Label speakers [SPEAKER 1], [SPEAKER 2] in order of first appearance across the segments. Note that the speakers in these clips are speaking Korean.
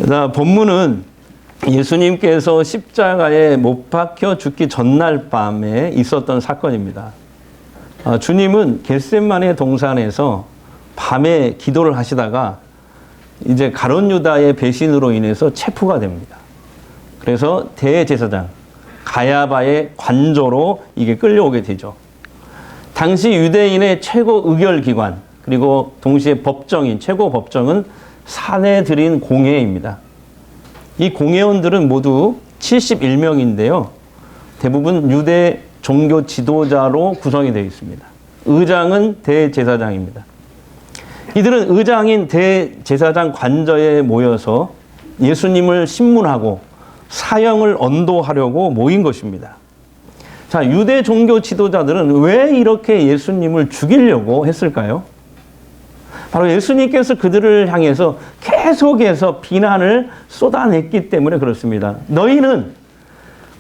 [SPEAKER 1] 본문은 예수님께서 십자가에 못 박혀 죽기 전날 밤에 있었던 사건입니다. 주님은 겟세마네 동산에서 밤에 기도를 하시다가 이제 가룟 유다의 배신으로 인해서 체포가 됩니다. 그래서 대제사장 가야바의 관저로 이게 끌려오게 되죠. 당시 유대인의 최고 의결기관 그리고 동시에 법정인 최고 법정은 사내들인 공회입니다. 이 공회원들은 모두 71명인데요. 대부분 유대 종교 지도자로 구성이 되어 있습니다. 의장은 대제사장입니다. 이들은 의장인 대제사장 관저에 모여서 예수님을 신문하고 사형을 언도하려고 모인 것입니다. 자, 유대 종교 지도자들은 왜 이렇게 예수님을 죽이려고 했을까요? 바로 예수님께서 그들을 향해서 계속해서 비난을 쏟아냈기 때문에 그렇습니다. 너희는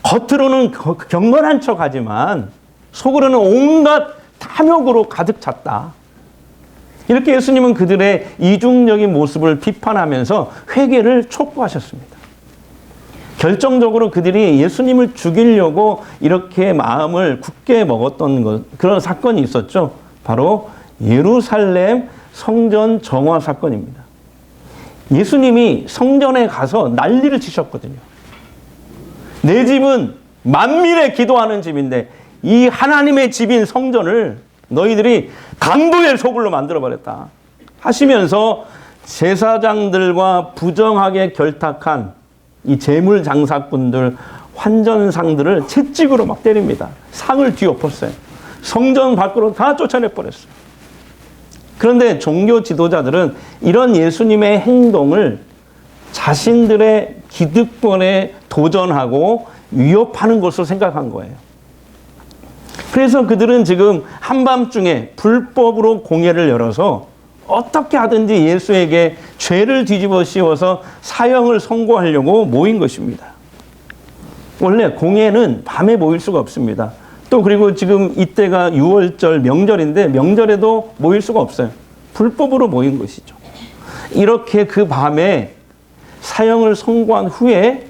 [SPEAKER 1] 겉으로는 경건한 척하지만 속으로는 온갖 탐욕으로 가득 찼다. 이렇게 예수님은 그들의 이중적인 모습을 비판하면서 회개를 촉구하셨습니다. 결정적으로 그들이 예수님을 죽이려고 이렇게 마음을 굳게 먹었던 그런 사건이 있었죠. 바로 예루살렘 성전 정화 사건입니다. 예수님이 성전에 가서 난리를 치셨거든요. 내 집은 만민의 기도하는 집인데 이 하나님의 집인 성전을 너희들이 강도의 소굴로 만들어버렸다 하시면서 제사장들과 부정하게 결탁한 이 재물 장사꾼들, 환전상들을 채찍으로 막 때립니다. 상을 뒤엎었어요. 성전 밖으로 다 쫓아내버렸어요. 그런데 종교 지도자들은 이런 예수님의 행동을 자신들의 기득권에 도전하고 위협하는 것으로 생각한 거예요. 그래서 그들은 지금 한밤중에 불법으로 공회를 열어서 어떻게 하든지 예수에게 죄를 뒤집어 씌워서 사형을 선고하려고 모인 것입니다. 원래 공회는 밤에 모일 수가 없습니다. 또 그리고 지금 이때가 6월절 명절인데 명절에도 모일 수가 없어요. 불법으로 모인 것이죠. 이렇게 그 밤에 사형을 선고한 후에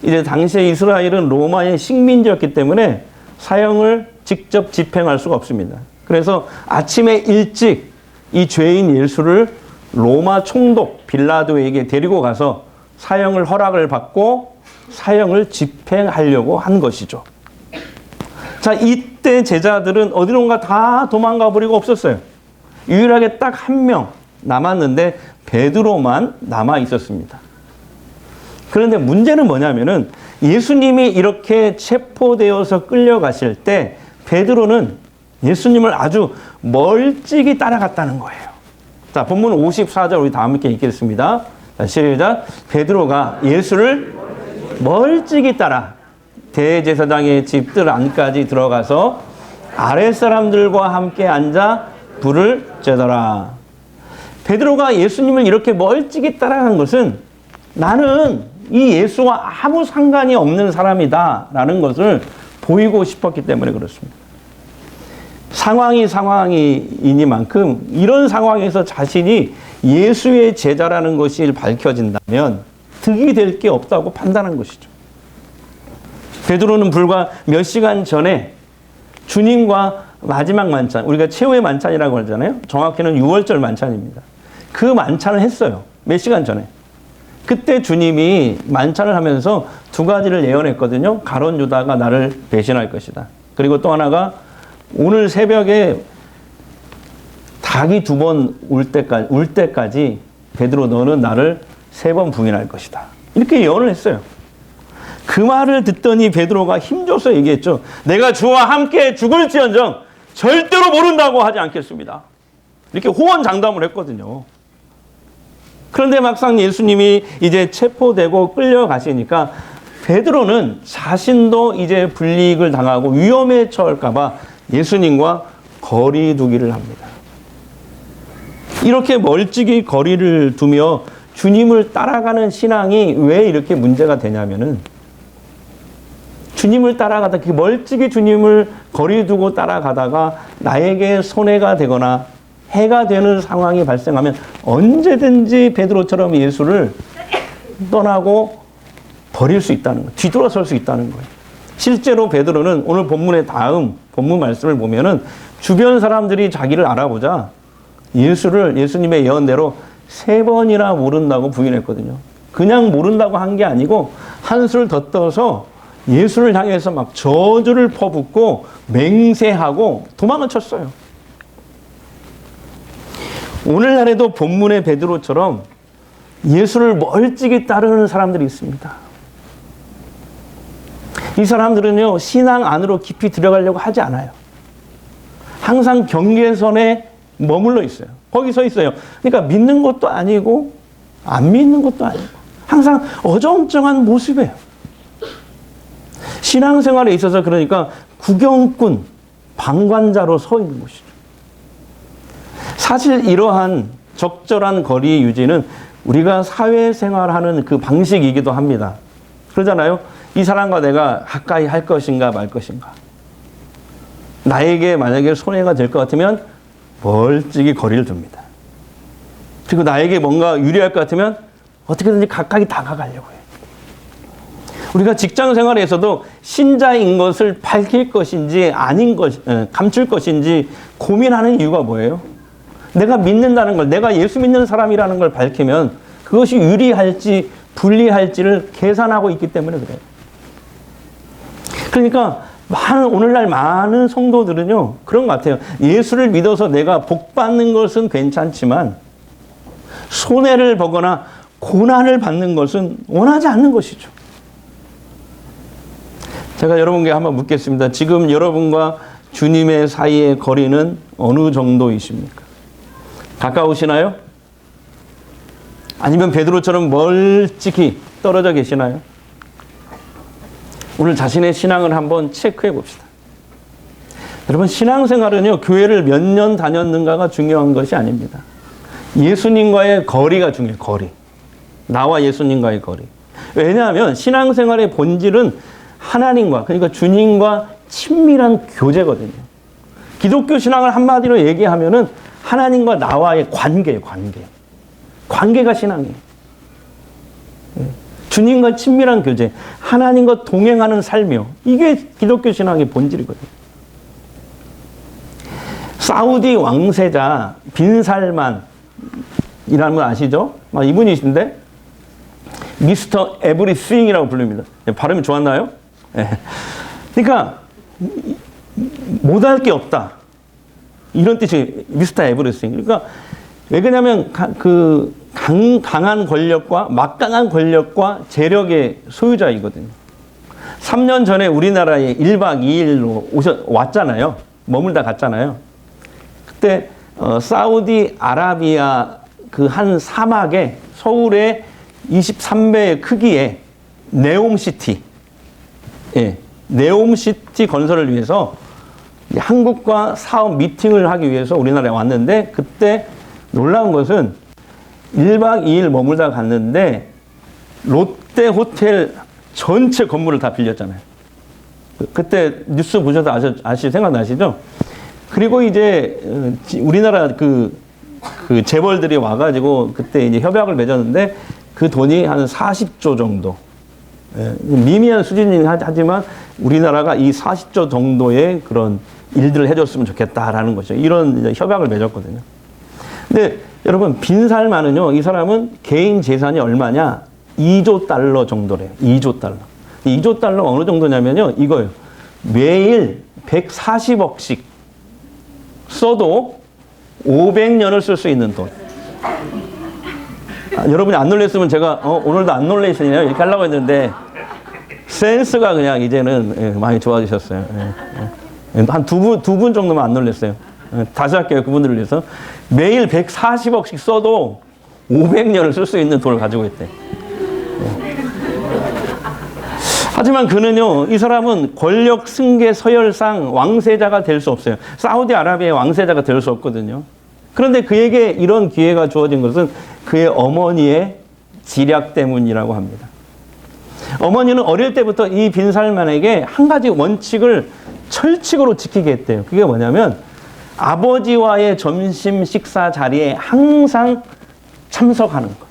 [SPEAKER 1] 이제 당시에 이스라엘은 로마의 식민지였기 때문에 사형을 직접 집행할 수가 없습니다. 그래서 아침에 일찍 이 죄인 예수를 로마 총독 빌라도에게 데리고 가서 사형을 허락을 받고 사형을 집행하려고 한 것이죠. 자, 이때 제자들은 어디론가 다 도망가 버리고 없었어요. 유일하게 딱 한 명 남았는데 베드로만 남아 있었습니다. 그런데 문제는 뭐냐면은 예수님이 이렇게 체포되어서 끌려가실 때 베드로는 예수님을 아주 멀찍이 따라갔다는 거예요. 자, 본문 54절 우리 다 함께 읽겠습니다. 자, 시작. 베드로가 예수를 멀찍이 따라 대제사장의 집들 안까지 들어가서 아랫사람들과 함께 앉아 불을 쬐더라. 베드로가 예수님을 이렇게 멀찍이 따라간 것은 나는 이 예수와 아무 상관이 없는 사람이다 라는 것을 보이고 싶었기 때문에 그렇습니다. 상황이니만큼 이런 상황에서 자신이 예수의 제자라는 것이 밝혀진다면 득이 될 게 없다고 판단한 것이죠. 베드로는 불과 몇 시간 전에 주님과 마지막 만찬, 우리가 최후의 만찬이라고 하잖아요. 정확히는 6월절 만찬입니다. 그 만찬을 했어요. 몇 시간 전에. 그때 주님이 만찬을 하면서 두 가지를 예언했거든요. 가룟 유다가 나를 배신할 것이다. 그리고 또 하나가 오늘 새벽에 닭이 2번 울 때까지 베드로 너는 나를 3번 부인할 것이다. 이렇게 예언을 했어요. 그 말을 듣더니 베드로가 힘줘서 얘기했죠. 내가 주와 함께 죽을지언정 절대로 모른다고 하지 않겠습니다. 이렇게 호언장담을 했거든요. 그런데 막상 예수님이 이제 체포되고 끌려가시니까 베드로는 자신도 이제 불이익을 당하고 위험에 처할까 봐 예수님과 거리 두기를 합니다. 이렇게 멀찍이 거리를 두며 주님을 따라가는 신앙이 왜 이렇게 문제가 되냐면은 주님을 따라가다 멀찍이 주님을 거리 두고 따라가다가 나에게 손해가 되거나 해가 되는 상황이 발생하면 언제든지 베드로처럼 예수를 떠나고 버릴 수 있다는 거예요. 뒤돌아설 수 있다는 거예요. 실제로 베드로는 오늘 본문의 다음 본문 말씀을 보면은 주변 사람들이 자기를 알아보자 예수님의 예언대로 3번이나 모른다고 부인했거든요. 그냥 모른다고 한 게 아니고 한술 더 떠서 예수를 향해서 막 저주를 퍼붓고 맹세하고 도망을 쳤어요. 오늘날에도 본문의 베드로처럼 예수를 멀찍이 따르는 사람들이 있습니다. 이 사람들은요, 신앙 안으로 깊이 들어가려고 하지 않아요. 항상 경계선에 머물러 있어요. 거기 서 있어요. 그러니까 믿는 것도 아니고 안 믿는 것도 아니고 항상 어정쩡한 모습이에요. 신앙생활에 있어서 그러니까 구경꾼, 방관자로 서 있는 것이죠. 사실 이러한 적절한 거리 유지는 우리가 사회생활하는 그 방식이기도 합니다. 그러잖아요. 이 사람과 내가 가까이 할 것인가 말 것인가. 나에게 만약에 손해가 될 것 같으면 멀찍이 거리를 둡니다. 그리고 나에게 뭔가 유리할 것 같으면 어떻게든지 가까이 다가가려고 해요. 우리가 직장 생활에서도 신자인 것을 밝힐 것인지 아닌 것, 감출 것인지 고민하는 이유가 뭐예요? 내가 믿는다는 걸, 내가 예수 믿는 사람이라는 걸 밝히면 그것이 유리할지 불리할지를 계산하고 있기 때문에 그래요. 그러니까 오늘날 많은 성도들은요, 그런 것 같아요. 예수를 믿어서 내가 복 받는 것은 괜찮지만 손해를 보거나 고난을 받는 것은 원하지 않는 것이죠. 제가 여러분께 한번 묻겠습니다. 지금 여러분과 주님의 사이의 거리는 어느 정도이십니까? 가까우시나요? 아니면 베드로처럼 멀찍이 떨어져 계시나요? 오늘 자신의 신앙을 한번 체크해 봅시다. 여러분, 신앙생활은요, 교회를 몇 년 다녔는가가 중요한 것이 아닙니다. 예수님과의 거리가 중요해요. 거리. 나와 예수님과의 거리. 왜냐하면 신앙생활의 본질은 하나님과, 그러니까 주님과 친밀한 교제거든요. 기독교 신앙을 한마디로 얘기하면은 하나님과 나와의 관계예요, 관계. 관계가 신앙이에요. 주님과 친밀한 교제, 하나님과 동행하는 삶이요. 이게 기독교 신앙의 본질이거든요. 사우디 왕세자 빈살만이라는 분 아시죠? 이분이신데 미스터 에브리띵이라고 부릅니다. 발음이 좋았나요? 그러니까 못할 게 없다. 이런 뜻이 미스터 에브리띵. 그러니까 왜 그러냐면 강한 권력과 막강한 권력과 재력의 소유자이거든요. 3년 전에 우리나라에 1박 2일로 왔잖아요. 머물다 갔잖아요. 그때 사우디 아라비아 그 한 사막에 서울의 23배의 크기의 네옴시티, 네옴시티 건설을 위해서 한국과 사업 미팅을 하기 위해서 우리나라에 왔는데, 그때 놀라운 것은 1박 2일 머물다 갔는데 롯데 호텔 전체 건물을 다 빌렸잖아요. 그때 뉴스 보셔서 생각나시죠? 그리고 이제 우리나라 그 재벌들이 와가지고 그때 이제 협약을 맺었는데 그 돈이 한 40조 정도. 미미한 수준이긴 하지만 우리나라가 이 40조 정도의 그런 일들을 해줬으면 좋겠다라는 거죠. 이런 이제 협약을 맺었거든요. 근데 여러분, 빈살만은요, 이 사람은 개인 재산이 얼마냐? 2조 달러 정도래요. 2조 달러. 2조 달러 어느 정도냐면요, 이거예요. 매일 140억씩 써도 500년을 쓸 수 있는 돈. 여러분이 안 놀랬으면 제가 오늘도 안 놀래시네요 이렇게 하려고 했는데 센스가 그냥 이제는 많이 좋아지셨어요. 한 두 분 정도만 안 놀랬어요. 다시 할게요. 그분들을 위해서. 매일 140억씩 써도 500년을 쓸 수 있는 돈을 가지고 있대. 하지만 그는요, 이 사람은 권력 승계 서열상 왕세자가 될 수 없어요. 사우디아라비아의 왕세자가 될 수 없거든요. 그런데 그에게 이런 기회가 주어진 것은 그의 어머니의 지략 때문이라고 합니다. 어머니는 어릴 때부터 이 빈살만에게 한 가지 원칙을 철칙으로 지키게 했대요. 그게 뭐냐면 아버지와의 점심 식사 자리에 항상 참석하는 것.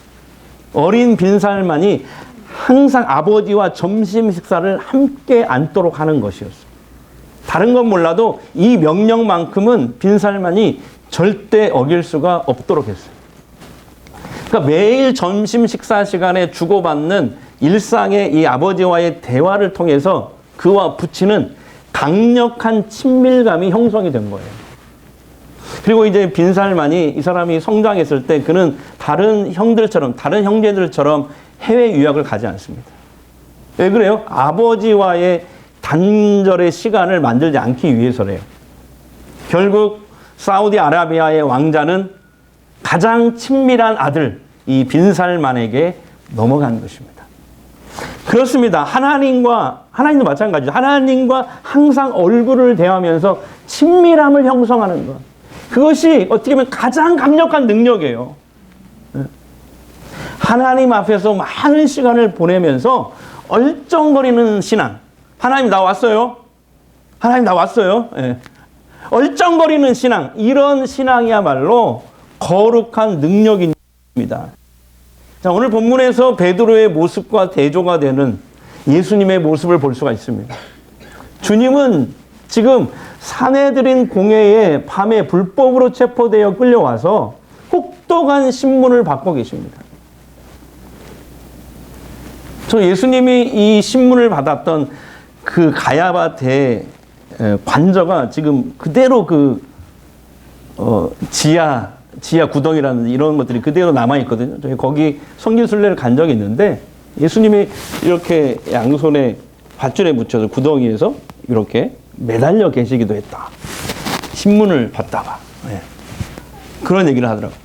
[SPEAKER 1] 어린 빈살만이 항상 아버지와 점심 식사를 함께 앉도록 하는 것이었어요. 다른 건 몰라도 이 명령만큼은 빈살만이 절대 어길 수가 없도록 했어요. 그러니까 매일 점심 식사 시간에 주고받는 일상의 이 아버지와의 대화를 통해서 그와 부친은 강력한 친밀감이 형성이 된 거예요. 그리고 이제 빈살만이 이 사람이 성장했을 때 그는 다른 형제들처럼 해외 유학을 가지 않습니다. 왜 그래요? 아버지와의 단절의 시간을 만들지 않기 위해서래요. 결국 사우디아라비아의 왕자는 가장 친밀한 아들 이 빈살만에게 넘어간 것입니다. 그렇습니다. 하나님도 마찬가지죠. 하나님과 항상 얼굴을 대하면서 친밀함을 형성하는 것. 그것이 어떻게 보면 가장 강력한 능력이에요. 하나님 앞에서 많은 시간을 보내면서 얼쩡거리는 신앙. 하나님 나 왔어요. 하나님 나 왔어요. 예. 얼쩡거리는 신앙. 이런 신앙이야말로 거룩한 능력입니다. 자, 오늘 본문에서 베드로의 모습과 대조가 되는 예수님의 모습을 볼 수가 있습니다. 주님은 지금 사내들인 공회에 밤에 불법으로 체포되어 끌려와서 혹독한 신문을 받고 계십니다. 저 예수님이 이 신문을 받았던 그 가야바 대 관저가 지금 그대로 지하 구덩이라는 이런 것들이 그대로 남아있거든요. 저희 거기 성지순례를 간 적이 있는데 예수님이 이렇게 양손에 밧줄에 묻혀서 구덩이에서 이렇게 매달려 계시기도 했다. 신문을 받다가. 네. 그런 얘기를 하더라고요.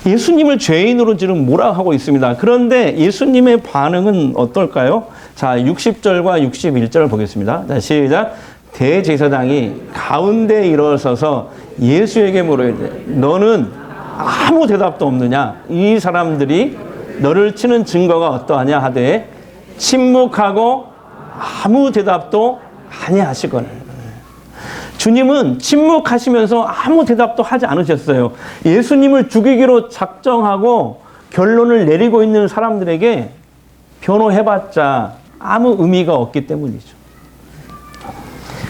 [SPEAKER 1] 예수님을 죄인으로 지금 몰아가고 있습니다. 그런데 예수님의 반응은 어떨까요? 자, 60절과 61절 보겠습니다. 자, 시작. 대제사장이 가운데 일어서서 예수에게 물어야돼. 너는 아무 대답도 없느냐? 이 사람들이 너를 치는 증거가 어떠하냐 하되 침묵하고 아무 대답도 아니하시거늘. 주님은 침묵하시면서 아무 대답도 하지 않으셨어요. 예수님을 죽이기로 작정하고 결론을 내리고 있는 사람들에게 변호해봤자 아무 의미가 없기 때문이죠.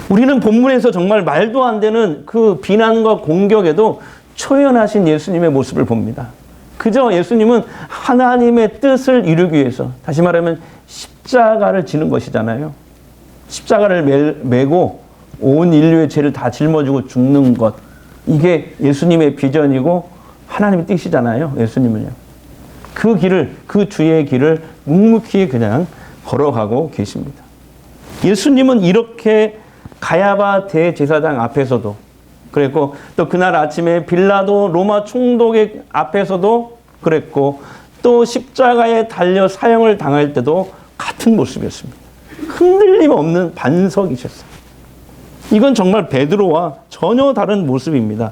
[SPEAKER 1] 우리는 본문에서 정말 말도 안 되는 그 비난과 공격에도 초연하신 예수님의 모습을 봅니다. 그저 예수님은 하나님의 뜻을 이루기 위해서, 다시 말하면 십자가를 지는 것이잖아요. 십자가를 메고 온 인류의 죄를 다 짊어지고 죽는 것. 이게 예수님의 비전이고 하나님의 뜻이잖아요. 예수님을요. 그 길을, 그 주의 길을 묵묵히 그냥 걸어가고 계십니다. 예수님은 이렇게 가야바 대제사장 앞에서도 그랬고, 또 그날 아침에 빌라도 로마 총독의 앞에서도 그랬고, 또 십자가에 달려 사형을 당할 때도 같은 모습이었습니다. 흔들림 없는 반석이셨어요. 이건 정말 베드로와 전혀 다른 모습입니다.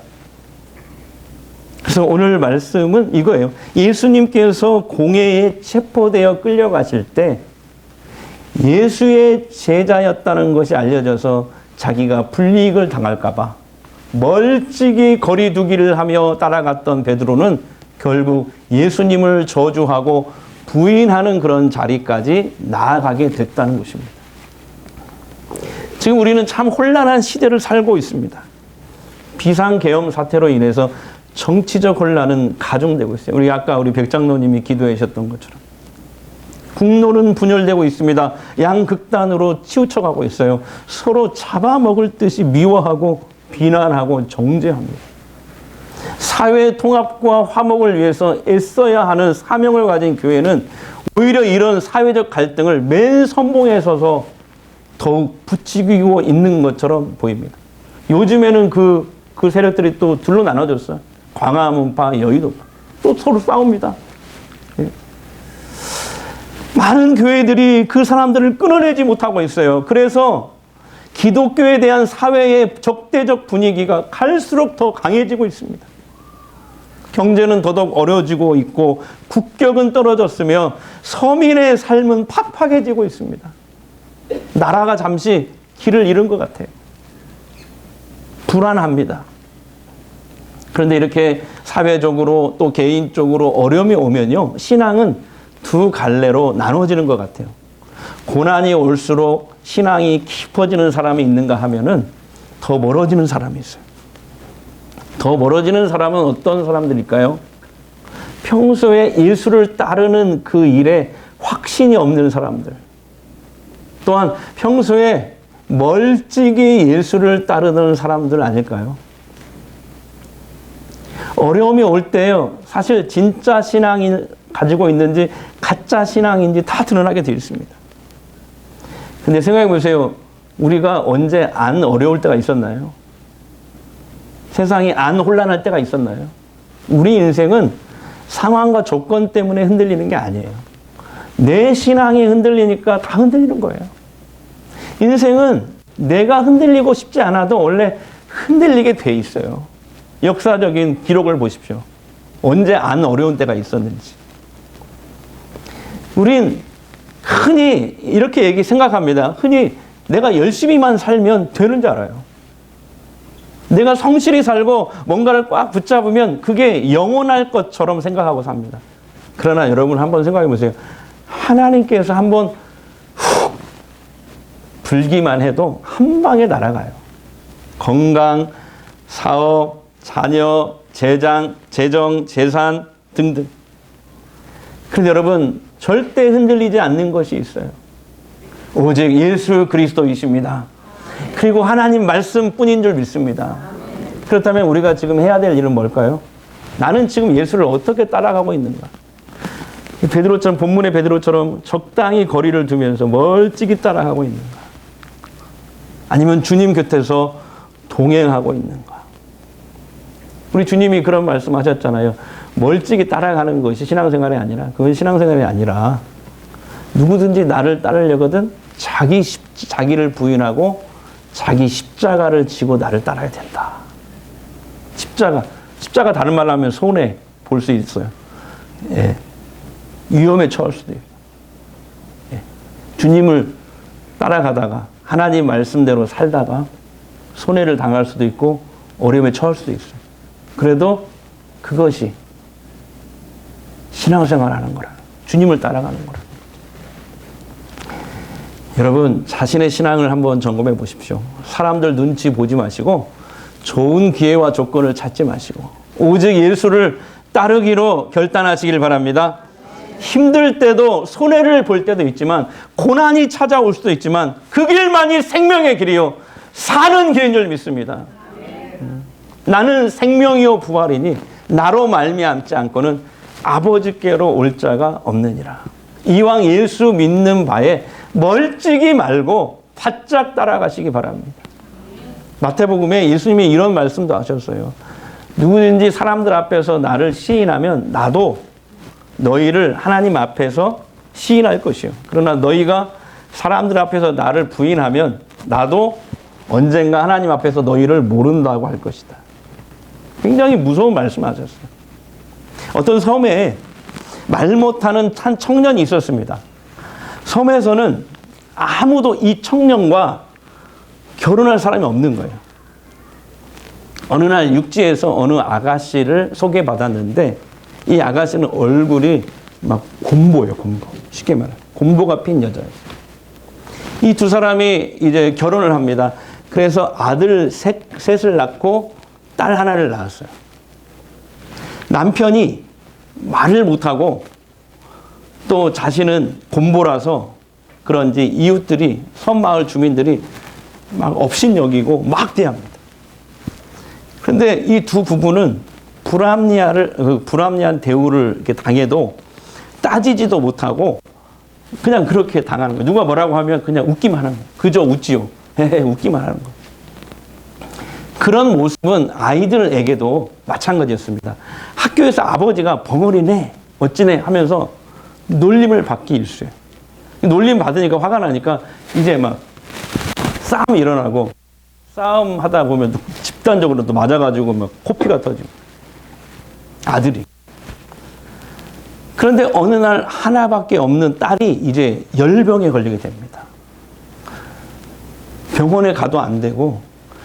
[SPEAKER 1] 그래서 오늘 말씀은 이거예요. 예수님께서 공회에 체포되어 끌려가실 때 예수의 제자였다는 것이 알려져서 자기가 불이익을 당할까 봐 멀찍이 거리 두기를 하며 따라갔던 베드로는 결국 예수님을 저주하고 부인하는 그런 자리까지 나아가게 됐다는 것입니다. 지금 우리는 참 혼란한 시대를 살고 있습니다. 비상계엄 사태로 인해서 정치적 혼란은 가중되고 있어요. 우리 백장로님이 기도해 주셨던 것처럼. 국론은 분열되고 있습니다. 양극단으로 치우쳐가고 있어요. 서로 잡아먹을 듯이 미워하고 비난하고 정죄합니다. 사회 통합과 화목을 위해서 애써야 하는 사명을 가진 교회는 오히려 이런 사회적 갈등을 맨 선봉에 서서 더욱 부추기고 있는 것처럼 보입니다. 요즘에는 그 세력들이 또 둘로 나눠졌어요. 광화문파, 여의도파. 또 서로 싸웁니다. 많은 교회들이 그 사람들을 끊어내지 못하고 있어요. 그래서 기독교에 대한 사회의 적대적 분위기가 갈수록 더 강해지고 있습니다. 경제는 더더욱 어려워지고 있고 국격은 떨어졌으며 서민의 삶은 팍팍해지고 있습니다. 나라가 잠시 길을 잃은 것 같아요. 불안합니다. 그런데 이렇게 사회적으로 또 개인적으로 어려움이 오면요, 신앙은 두 갈래로 나눠지는 것 같아요. 고난이 올수록 신앙이 깊어지는 사람이 있는가 하면은 더 멀어지는 사람이 있어요. 더 멀어지는 사람은 어떤 사람들일까요? 평소에 예수를 따르는 그 일에 확신이 없는 사람들. 또한 평소에 멀찍이 예수를 따르는 사람들 아닐까요? 어려움이 올 때요, 사실 진짜 신앙이 가지고 있는지 가짜 신앙인지 다 드러나게 되어 있습니다. 근데 생각해 보세요. 우리가 언제 안 어려울 때가 있었나요? 세상이 안 혼란할 때가 있었나요? 우리 인생은 상황과 조건 때문에 흔들리는 게 아니에요. 내 신앙이 흔들리니까 다 흔들리는 거예요. 인생은 내가 흔들리고 싶지 않아도 원래 흔들리게 돼 있어요. 역사적인 기록을 보십시오. 언제 안 어려운 때가 있었는지. 우린 흔히 이렇게 생각합니다. 흔히 내가 열심히만 살면 되는 줄 알아요. 내가 성실히 살고 뭔가를 꽉 붙잡으면 그게 영원할 것처럼 생각하고 삽니다. 그러나 여러분 한번 생각해 보세요. 하나님께서 한번 훅 불기만 해도 한 방에 날아가요. 건강, 사업, 자녀, 재정, 재산 등등. 그런데 여러분 절대 흔들리지 않는 것이 있어요. 오직 예수 그리스도이십니다. 그리고 하나님 말씀뿐인 줄 믿습니다. 그렇다면 우리가 지금 해야 될 일은 뭘까요? 나는 지금 예수를 어떻게 따라가고 있는가? 베드로처럼, 본문의 베드로처럼 적당히 거리를 두면서 멀찍이 따라가고 있는가? 아니면 주님 곁에서 동행하고 있는가? 우리 주님이 그런 말씀하셨잖아요. 멀찍이 따라가는 것이 신앙생활이 아니라, 그건 신앙생활이 아니라 누구든지 나를 따르려거든 자기를 부인하고 자기 십자가를 지고 나를 따라야 된다. 십자가 다른 말로 하면 손해 볼 수 있어요. 예. 위험에 처할 수도 있고. 예. 주님을 따라가다가 하나님 말씀대로 살다가 손해를 당할 수도 있고 어려움에 처할 수도 있어요. 그래도 그것이 신앙생활하는 거라. 주님을 따라가는 거라. 여러분 자신의 신앙을 한번 점검해 보십시오. 사람들 눈치 보지 마시고 좋은 기회와 조건을 찾지 마시고 오직 예수를 따르기로 결단하시길 바랍니다. 힘들 때도 손해를 볼 때도 있지만 고난이 찾아올 수도 있지만 그 길만이 생명의 길이요 사는 길인 줄 믿습니다. 나는 생명이요 부활이니 나로 말미암지 않고는 아버지께로 올 자가 없느니라. 이왕 예수 믿는 바에 멀찍이 말고 바짝 따라가시기 바랍니다. 마태복음에 예수님이 이런 말씀도 하셨어요. 누구든지 사람들 앞에서 나를 시인하면 나도 너희를 하나님 앞에서 시인할 것이요. 그러나 너희가 사람들 앞에서 나를 부인하면 나도 언젠가 하나님 앞에서 너희를 모른다고 할 것이다. 굉장히 무서운 말씀하셨어요. 어떤 섬에 말 못하는 한 청년이 있었습니다. 섬에서는 아무도 이 청년과 결혼할 사람이 없는 거예요. 어느 날 육지에서 어느 아가씨를 소개받았는데 이 아가씨는 얼굴이 막 곰보예요, 곰보. 쉽게 말하면. 곰보가 핀 여자예요. 이 두 사람이 이제 결혼을 합니다. 그래서 아들 셋을 낳고 딸 하나를 낳았어요. 남편이 말을 못하고 또 자신은 곰보라서 그런지 이웃들이 섬마을 주민들이 막 업신여기고 막 대합니다. 그런데 이 두 부부는 불합리한 대우를 이렇게 당해도 따지지도 못하고 그냥 그렇게 당하는 거예요. 누가 뭐라고 하면 그냥 웃기만 하는 거예요. 그저 웃지요. 웃기만 하는 거예요. 그런 모습은 아이들에게도 마찬가지였습니다. 학교에서 아버지가 벙어리네, 어찌네 하면서 놀림을 받기 일쑤예요. 놀림 받으니까 화가 나니까 이제 막 싸움이 일어나고 싸움 하다 보면 또 집단적으로 또 맞아가지고 막 코피가 터지고 아들이. 그런데 어느 날 하나밖에 없는 딸이 이제 열병에 걸리게 됩니다. 병원에 가도 안 되고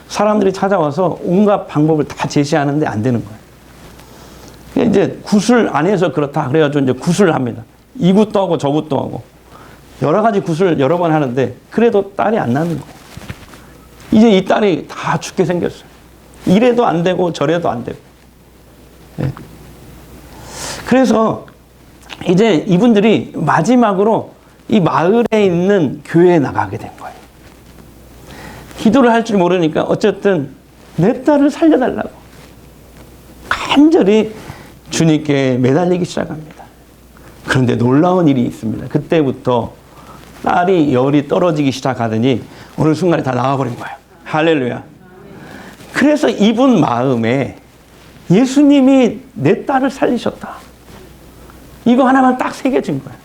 [SPEAKER 1] 사람들이 찾아와서 온갖 방법을 다 제시하는데 안 되는 거예요. 이제 굿을 안 해서 그렇다. 그래가지고 이제 굿을 합니다. 이 굿도 하고 저 굿도 하고. 여러 가지 굿을 여러 번 하는데 그래도 딸이 안 나는 거예요. 이제 이 딸이 다 죽게 생겼어요. 이래도 안 되고 저래도 안 되고. 네. 그래서 이제 이분들이 마지막으로 이 마을에 있는 교회에 나가게 된 거예요. 기도를 할 줄 모르니까 어쨌든 내 딸을 살려달라고 간절히 주님께 매달리기 시작합니다. 그런데 놀라운 일이 있습니다. 그때부터 딸이 열이 떨어지기 시작하더니 어느 순간에 다 나와버린 거예요. 할렐루야. 그래서 이분 마음에 예수님이 내 딸을 살리셨다. 이거 하나만 딱 새겨진 거예요.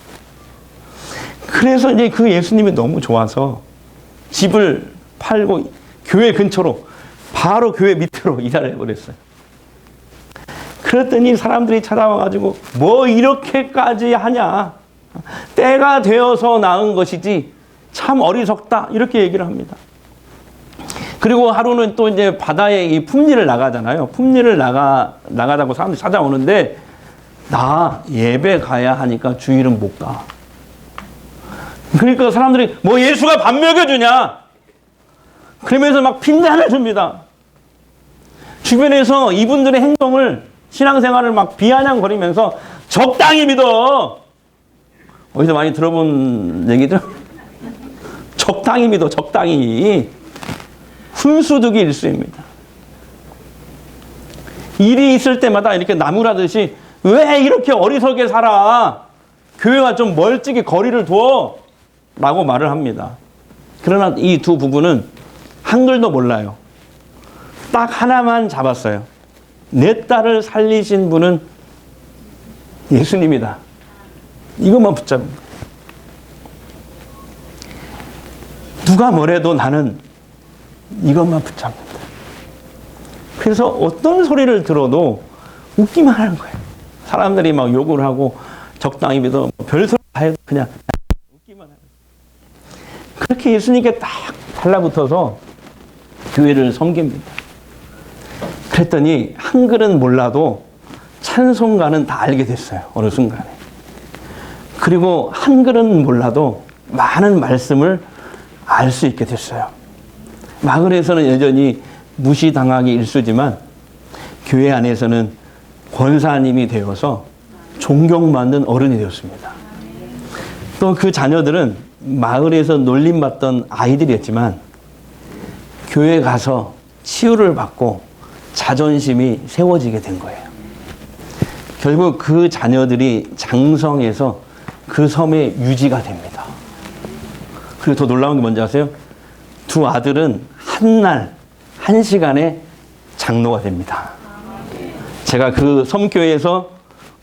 [SPEAKER 1] 그래서 이제 그 예수님이 너무 좋아서 집을 팔고 교회 근처로 바로 교회 밑으로 이사를 해버렸어요. 그랬더니 사람들이 찾아와가지고 뭐 이렇게까지 하냐. 때가 되어서 낳은 것이지 참 어리석다. 이렇게 얘기를 합니다. 그리고 하루는 또 이제 바다에 이 품리를 나가잖아요. 품리를 나가자고 사람들이 찾아오는데 나 예배 가야 하니까 주일은 못 가. 그러니까 사람들이 뭐 예수가 밥 먹여주냐. 그러면서 막 핀잔을 줍니다. 주변에서 이분들의 행동을 신앙생활을 막 비아냥거리면서 적당히 믿어. 어디서 많이 들어본 얘기죠? 적당히 믿어. 적당히. 훈수두기 일수입니다. 일이 있을 때마다 이렇게 나무라듯이 왜 이렇게 어리석게 살아? 교회와 좀 멀찍이 거리를 둬. 라고 말을 합니다. 그러나 이 두 부부는 한글도 몰라요. 딱 하나만 잡았어요. 내 딸을 살리신 분은 예수님이다. 이것만 붙잡은 거예요. 누가 뭐래도 나는 이것만 붙잡는다. 그래서 어떤 소리를 들어도 웃기만 하는 거예요. 사람들이 막 욕을 하고 적당히 믿어 별소리 다 해도 그냥 웃기만 하는 거예요. 그렇게 예수님께 딱 달라붙어서 교회를 섬깁니다. 그랬더니 한글은 몰라도 찬송가는 다 알게 됐어요. 어느 순간에. 그리고 한글은 몰라도 많은 말씀을 알 수 있게 됐어요. 마을에서는 여전히 무시당하기 일쑤지만 교회 안에서는 권사님이 되어서 존경받는 어른이 되었습니다. 또 그 자녀들은 마을에서 놀림받던 아이들이었지만 교회 가서 치유를 받고 자존심이 세워지게 된 거예요. 결국 그 자녀들이 장성해서 그 섬의 유지가 됩니다. 그리고 더 놀라운 게 뭔지 아세요? 두 아들은 한 날, 한 시간에 장로가 됩니다. 제가 그 섬교회에서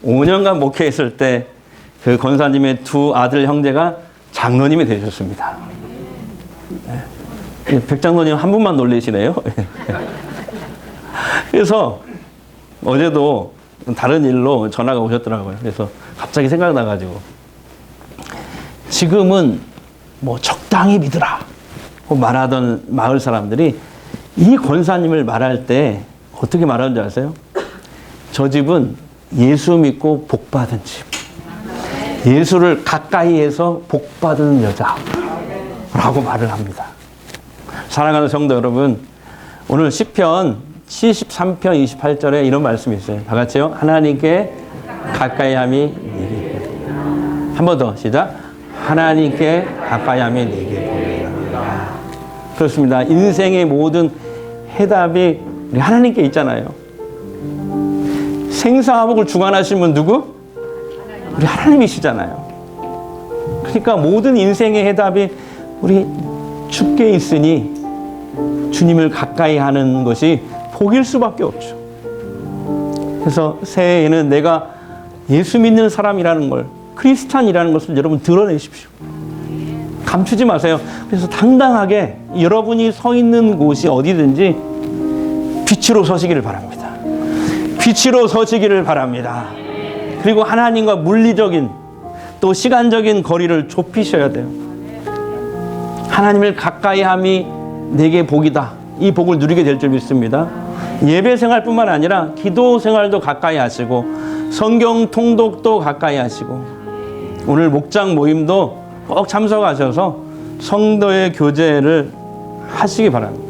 [SPEAKER 1] 5년간 목회했을 때 그 권사님의 두 아들 형제가 장로님이 되셨습니다. 백장로님 한 분만 놀리시네요. 그래서 어제도 다른 일로 전화가 오셨더라고요. 그래서 갑자기 생각나가지고 지금은 뭐 적당히 믿으라 말하던 마을 사람들이 이 권사님을 말할 때 어떻게 말하는지 아세요? 저 집은 예수 믿고 복 받은 집. 예수를 가까이에서 복 받은 여자라고 말을 합니다. 사랑하는 성도 여러분, 오늘 시편 73편 28절에 이런 말씀이 있어요. 다 같이요. 하나님께 가까이함이 내게 보이라. 한 번 더 시작. 하나님께 가까이함이 내게 보이라. 그렇습니다. 인생의 모든 해답이 우리 하나님께 있잖아요. 생사화복을 주관하신 분 누구? 우리 하나님이시잖아요. 그러니까 모든 인생의 해답이 우리 주께 있으니 주님을 가까이 하는 것이 복일 수밖에 없죠. 그래서 새해에는 내가 예수 믿는 사람이라는 걸, 크리스찬이라는 것을 여러분 드러내십시오. 감추지 마세요. 그래서 당당하게 여러분이 서 있는 곳이 어디든지 빛으로 서시기를 바랍니다. 빛으로 서시기를 바랍니다. 그리고 하나님과 물리적인 또 시간적인 거리를 좁히셔야 돼요. 하나님을 가까이 함이 내게 복이다. 이 복을 누리게 될 줄 믿습니다. 예배 생활뿐만 아니라 기도 생활도 가까이 하시고 성경 통독도 가까이 하시고 오늘 목장 모임도 꼭 참석하셔서 성도의 교제를 하시기 바랍니다.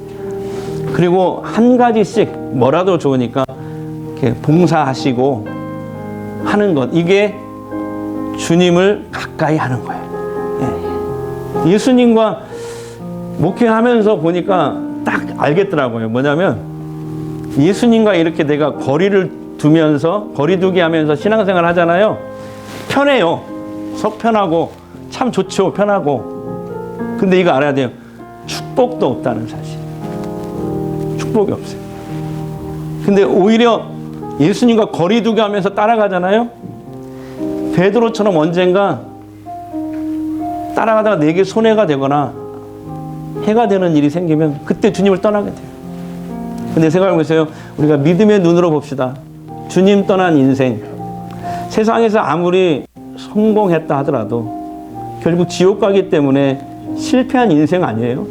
[SPEAKER 1] 그리고 한 가지씩 뭐라도 좋으니까 이렇게 봉사하시고 하는 것, 이게 주님을 가까이 하는 거예요. 예. 예수님과 목회하면서 보니까 딱 알겠더라고요. 뭐냐면 예수님과 이렇게 내가 거리를 두면서 거리두기 하면서 신앙생활 하잖아요. 편해요. 속 편하고 참 좋죠. 편하고. 근데 이거 알아야 돼요. 축복도 없다는 사실. 축복이 없어요. 근데 오히려 예수님과 거리두기 하면서 따라가잖아요. 베드로처럼 언젠가 따라가다가 내게 손해가 되거나 해가 되는 일이 생기면 그때 주님을 떠나게 돼요. 근데 생각해보세요. 우리가 믿음의 눈으로 봅시다. 주님 떠난 인생. 세상에서 아무리 성공했다 하더라도 결국 지옥 가기 때문에 실패한 인생 아니에요?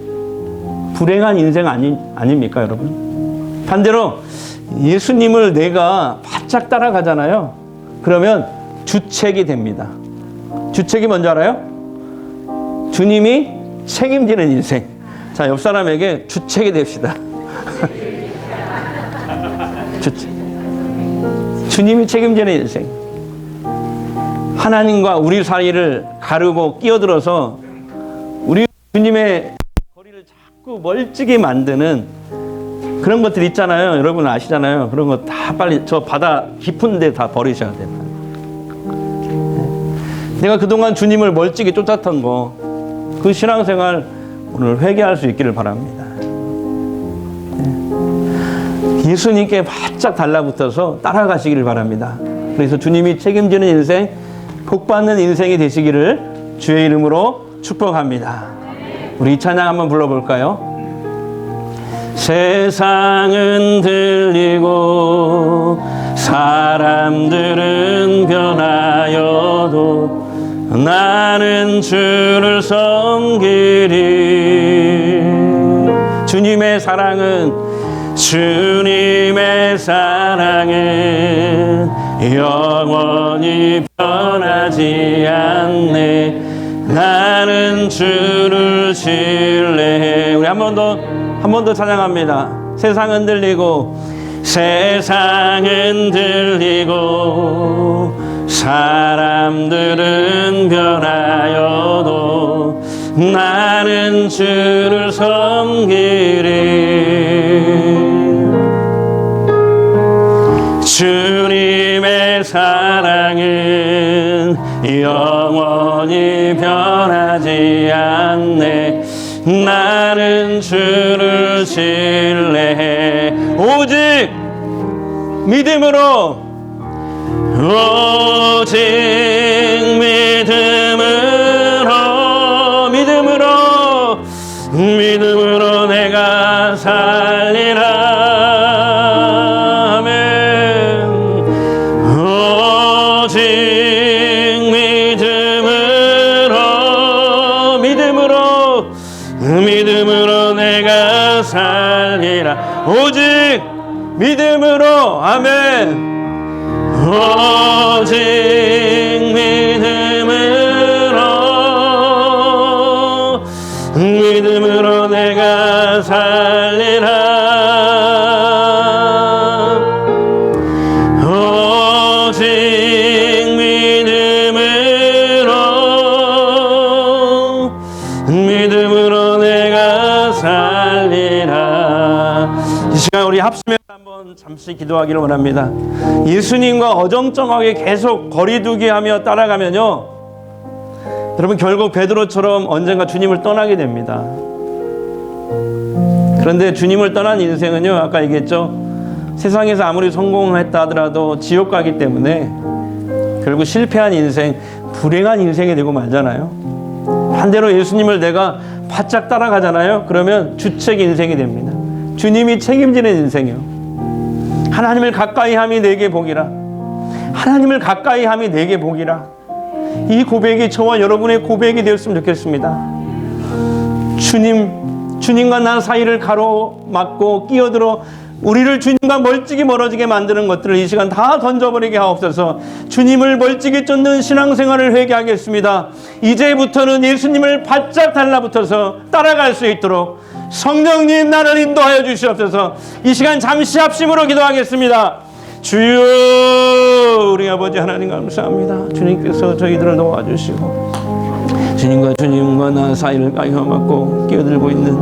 [SPEAKER 1] 불행한 인생 아닙니까, 여러분? 반대로 예수님을 내가 바짝 따라가잖아요. 그러면 주책이 됩니다. 주책이 뭔지 알아요? 주님이 책임지는 인생. 자, 옆 사람에게 주책이 됩시다. 주님이 책임지는 인생. 하나님과 우리 사이를 가르고 끼어들어서 우리 주님의 거리를 자꾸 멀찍이 만드는 그런 것들 있잖아요. 여러분 아시잖아요. 그런 거 다 빨리 저 바다 깊은 데 다 버리셔야 돼요. 내가 그동안 주님을 멀찍이 쫓았던 거, 그 신앙생활 오늘 회개할 수 있기를 바랍니다. 예수님께 바짝 달라붙어서 따라가시기를 바랍니다. 그래서 주님이 책임지는 인생, 복받는 인생이 되시기를 주의 이름으로 축복합니다. 우리 이 찬양 한번 불러볼까요? 세상은 들리고 사람들은 변하여도 나는 주를 섬기리. 주님의 사랑은 영원히 변하지 않네. 나는 주를 신뢰해. 우리 한 번 더 찬양합니다. 세상은 들리고 사람들은 변하여도 나는 주를 섬기리. 주님의 사랑은 영원히 변하지 않네. 나는 주를 신뢰해. 오직 믿음으로 믿음으로 내가 살리라. 아멘. 오직 믿음으로 내가 살리라. 오직 믿음으로. 아멘. 오직 믿음으로 내가 살리라. 오직 믿음으로 내가 살리라. 이 시간 우리 합심해서 한번 잠시 기도하기를 원합니다. 예수님과 어정쩡하게 계속 거리두기하며 따라가면요, 여러분 결국 베드로처럼 언젠가 주님을 떠나게 됩니다. 그런데 주님을 떠난 인생은요, 아까 얘기했죠, 세상에서 아무리 성공했다 하더라도 지옥 가기 때문에 결국 실패한 인생, 불행한 인생이 되고 말잖아요. 반대로 예수님을 내가 바짝 따라가잖아요. 그러면 주책 인생이 됩니다. 주님이 책임지는 인생이요. 하나님을 가까이 함이 내게 복이라. 하나님을 가까이 함이 내게 복이라. 이 고백이 저와 여러분의 고백이 되었으면 좋겠습니다. 주님과 나 사이를 가로막고 끼어들어 우리를 주님과 멀찍이 멀어지게 만드는 것들을 이 시간 다 던져버리게 하옵소서. 주님을 멀찍이 쫓는 신앙생활을 회개하겠습니다. 이제부터는 예수님을 바짝 달라붙어서 따라갈 수 있도록 성령님 나를 인도하여 주시옵소서. 이 시간 잠시 합심으로 기도하겠습니다. 주여, 우리 아버지 하나님 감사합니다. 주님께서 저희들을 도와주시고 주님과 나 사이를 까여막고 끼어들고 있는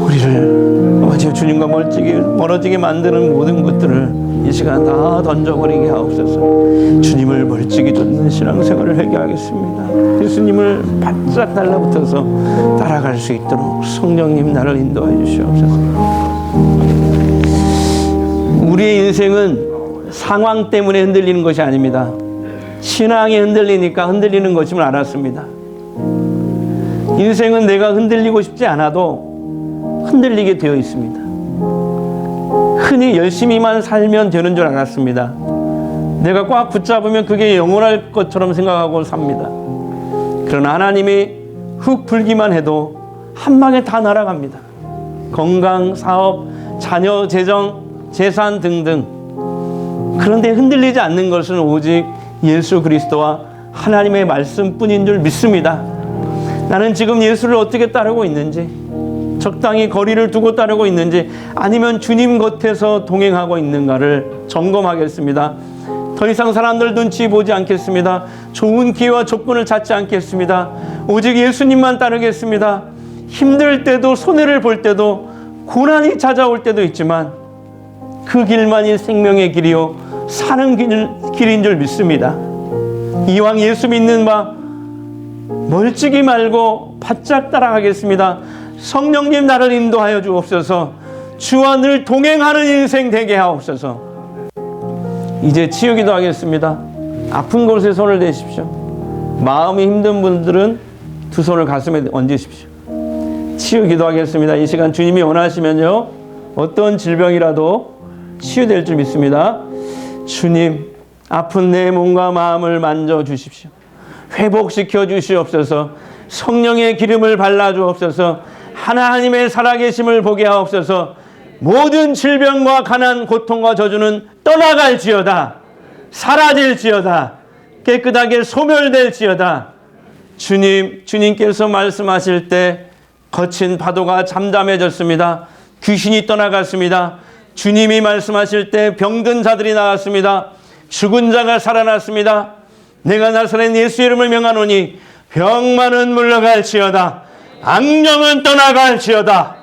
[SPEAKER 1] 우리를 아버지 주님과 멀어지게 만드는 모든 것들을 이 시간 다 던져버리게 하옵소서. 주님을 멀찍이 쫓는 신앙생활을 회개하겠습니다. 예수님을 바짝 달라붙어서 따라갈 수 있도록 성령님 나를 인도해 주시옵소서. 우리의 인생은 상황 때문에 흔들리는 것이 아닙니다. 신앙이 흔들리니까 흔들리는 것임을 알았습니다. 인생은 내가 흔들리고 싶지 않아도 흔들리게 되어 있습니다. 흔히 열심히만 살면 되는 줄 알았습니다. 내가 꽉 붙잡으면 그게 영원할 것처럼 생각하고 삽니다. 그러나 하나님이 흙 불기만 해도 한 방에 다 날아갑니다. 건강, 사업, 자녀, 재정, 재산 등등. 그런데 흔들리지 않는 것은 오직 예수 그리스도와 하나님의 말씀뿐인 줄 믿습니다. 나는 지금 예수를 어떻게 따르고 있는지, 적당히 거리를 두고 따르고 있는지, 아니면 주님 곁에서 동행하고 있는가를 점검하겠습니다. 더 이상 사람들 눈치 보지 않겠습니다. 좋은 기회와 조건을 찾지 않겠습니다. 오직 예수님만 따르겠습니다. 힘들 때도, 손해를 볼 때도, 고난이 찾아올 때도 있지만 그 길만이 생명의 길이요 사는 길인 줄 믿습니다. 이왕 예수 믿는 바 멀찍이 말고 바짝 따라가겠습니다. 성령님 나를 인도하여 주옵소서. 주와 늘 동행하는 인생 되게 하옵소서. 이제 치유기도 하겠습니다. 아픈 곳에 손을 대십시오. 마음이 힘든 분들은 두 손을 가슴에 얹으십시오. 치유기도 하겠습니다. 이 시간 주님이 원하시면요, 어떤 질병이라도 치유될 줄 믿습니다. 주님, 아픈 내 몸과 마음을 만져주십시오. 회복시켜 주시옵소서. 성령의 기름을 발라주옵소서. 하나님의 살아계심을 보게 하옵소서. 모든 질병과 가난, 고통과 저주는 떠나갈지어다. 사라질지어다. 깨끗하게 소멸될지어다. 주님께서 말씀하실 때 거친 파도가 잠잠해졌습니다. 귀신이 떠나갔습니다. 주님이 말씀하실 때 병든 자들이 나았습니다. 죽은 자가 살아났습니다. 내가 나사렛 예수 이름을 명하노니 병만은 물러갈지어다. 악령은 떠나갈지어다.